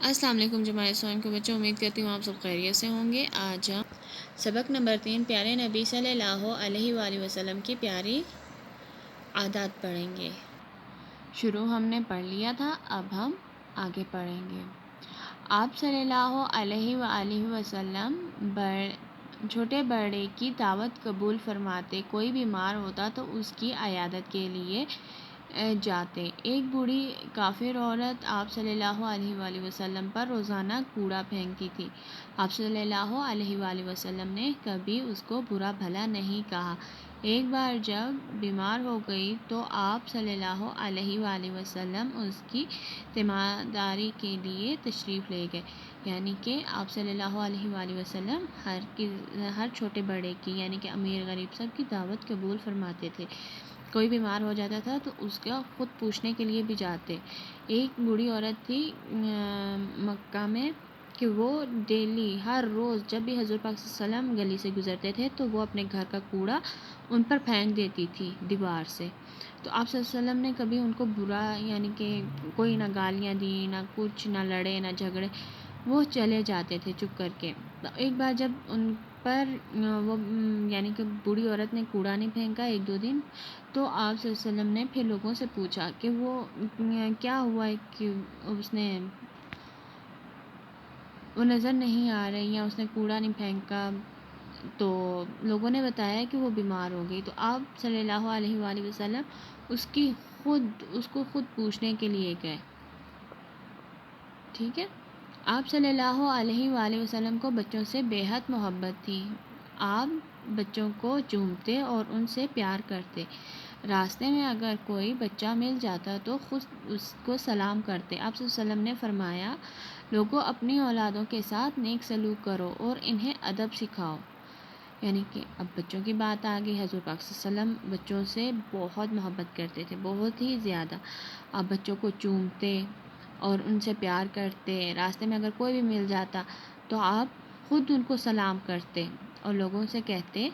السلام علیکم جماعت اسلام کے بچوں، امید کرتی ہوں آپ سب خیریت سے ہوں گے۔ آج ہم سبق نمبر 3 پیارے نبی صلی اللہ علیہ وآلہ وسلم کی پیاری عادات پڑھیں گے۔ شروع ہم نے پڑھ لیا تھا، اب ہم آگے پڑھیں گے۔ آپ صلی اللہ علیہ وآلہ وسلم چھوٹے بڑے کی دعوت قبول فرماتے، کوئی بیمار ہوتا تو اس کی عیادت کے لیے جاتے۔ ایک بوڑھی کافر عورت آپ صلی اللہ علیہ وآلہ وسلم پر روزانہ کوڑا پھینکتی تھی۔ آپ صلی اللہ علیہ وآلہ وسلم نے کبھی اس کو برا بھلا نہیں کہا۔ ایک بار جب بیمار ہو گئی تو آپ صلی اللہ علیہ وآلہ وسلم اس کی تیمارداری کے لیے تشریف لے گئے، یعنی کہ آپ صلی اللہ علیہ وآلہ وسلم ہر چھوٹے بڑے کی، یعنی کہ امیر غریب سب کی دعوت قبول فرماتے تھے۔ کوئی بیمار ہو جاتا تھا تو اس کا خود پوچھنے کے لیے بھی جاتے۔ ایک بوڑھی عورت تھی مکہ میں کہ وہ ڈیلی ہر روز جب بھی حضور پاک صلی اللہ علیہ وسلم گلی سے گزرتے تھے تو وہ اپنے گھر کا کوڑا ان پر پھینک دیتی تھی دیوار سے۔ تو آپ صلی اللہ علیہ وسلم نے کبھی ان کو برا، یعنی کہ کوئی نہ گالیاں دی، نہ کچھ، نہ لڑے نہ جھگڑے، وہ چلے جاتے تھے چپ کر کے۔ ایک بار جب ان پر وہ یعنی کہ بوڑھی عورت نے کوڑا نہیں پھینکا ایک دو دن، تو آپ صلی اللہ علیہ وسلم نے پھر لوگوں سے پوچھا کہ وہ کیا ہوا ہے کہ وہ نظر نہیں آ رہی یا اس نے کوڑا نہیں پھینکا، تو لوگوں نے بتایا کہ وہ بیمار ہو گئی۔ تو آپ صلی اللہ علیہ وآلہ وسلم اس کو خود پوچھنے کے لیے گئے، ٹھیک ہے۔ آپ صلی اللہ علیہ وآلہ وسلم کو بچوں سے بے حد محبت تھی۔ آپ بچوں کو چومتے اور ان سے پیار کرتے۔ راستے میں اگر کوئی بچہ مل جاتا تو خود اس کو سلام کرتے۔ آپ صلی اللہ علیہ وسلم نے فرمایا، لوگوں اپنی اولادوں کے ساتھ نیک سلوک کرو اور انہیں ادب سکھاؤ۔ یعنی کہ اب بچوں کی بات آ گئی، حضور پاک صلی اللہ علیہ وسلم بچوں سے بہت محبت کرتے تھے، بہت ہی زیادہ۔ آپ بچوں کو چومتے اور ان سے پیار کرتے۔ راستے میں اگر کوئی بھی مل جاتا تو آپ خود ان کو سلام کرتے اور لوگوں سے کہتے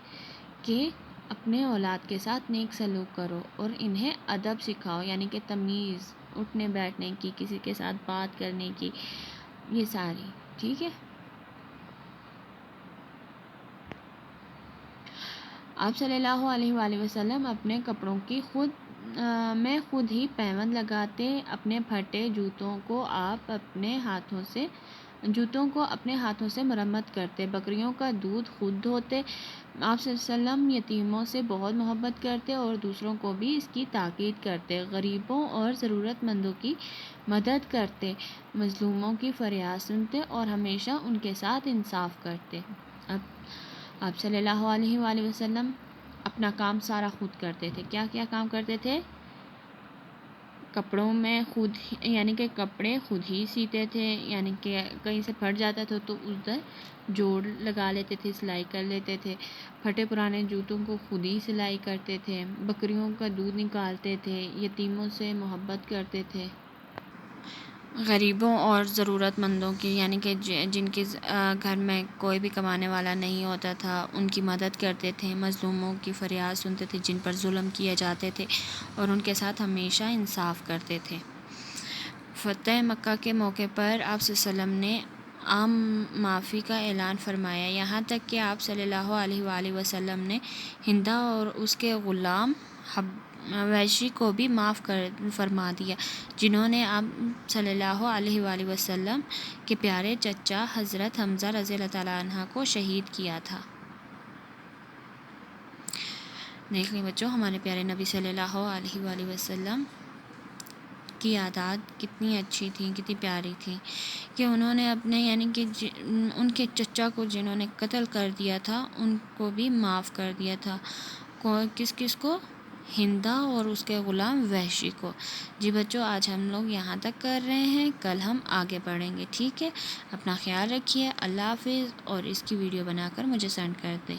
کہ اپنے اولاد کے ساتھ نیک سلوک کرو اور انہیں ادب سکھاؤ، یعنی کہ تمیز، اٹھنے بیٹھنے کی، کسی کے ساتھ بات کرنے کی، یہ ساری، ٹھیک ہے۔ آپ صلی اللہ علیہ وآلہ وسلم اپنے کپڑوں کی خود ہی پیوند لگاتے۔ اپنے پھٹے جوتوں کو اپنے ہاتھوں سے مرمت کرتے۔ بکریوں کا دودھ خود دھوتے۔ آپ صلی اللہ علیہ وسلم یتیموں سے بہت محبت کرتے اور دوسروں کو بھی اس کی تاکید کرتے۔ غریبوں اور ضرورت مندوں کی مدد کرتے، مظلوموں کی فریاد سنتے اور ہمیشہ ان کے ساتھ انصاف کرتے۔ آپ صلی اللہ علیہ وآلہ وسلم اپنا کام سارا خود کرتے تھے۔ کیا کیا کام کرتے تھے؟ کپڑوں میں یعنی کہ کپڑے خود ہی سیتے تھے، یعنی کہ کہیں سے پھٹ جاتا تھا تو ادھر جوڑ لگا لیتے تھے، سلائی کر لیتے تھے۔ پھٹے پرانے جوتوں کو خود ہی سلائی کرتے تھے۔ بکریوں کا دودھ نکالتے تھے۔ یتیموں سے محبت کرتے تھے۔ غریبوں اور ضرورت مندوں کی، یعنی کہ جن کے گھر میں کوئی بھی کمانے والا نہیں ہوتا تھا، ان کی مدد کرتے تھے۔ مظلوموں کی فریاد سنتے تھے، جن پر ظلم کیے جاتے تھے، اور ان کے ساتھ ہمیشہ انصاف کرتے تھے۔ فتح مکہ کے موقع پر آپ صلی اللہ علیہ وسلم نے عام معافی کا اعلان فرمایا، یہاں تک کہ آپ صلی اللہ علیہ وآلہ وسلم نے ہندا اور اس کے غلام وحشی کو بھی معاف فرما دیا، جنہوں نے آپ صلی اللہ علیہ وآلہ وسلم کے پیارے چچا حضرت حمزہ رضی اللہ تعالیٰ عنہ کو شہید کیا تھا۔ دیکھ لیں بچوں، ہمارے پیارے نبی صلی اللہ علیہ وآلہ وسلم کی عادات کتنی اچھی تھیں، کتنی پیاری تھیں کہ انہوں نے اپنے، یعنی کہ ان کے چچا کو جنہوں نے قتل کر دیا تھا، ان کو بھی معاف کر دیا تھا۔ کس کو؟ ہندا اور اس کے غلام وحشی کو۔ جی بچوں، آج ہم لوگ یہاں تک کر رہے ہیں، کل ہم آگے پڑھیں گے، ٹھیک ہے۔ اپنا خیال رکھیے، اللہ حافظ، اور اس کی ویڈیو بنا کر مجھے سینڈ کر دیں۔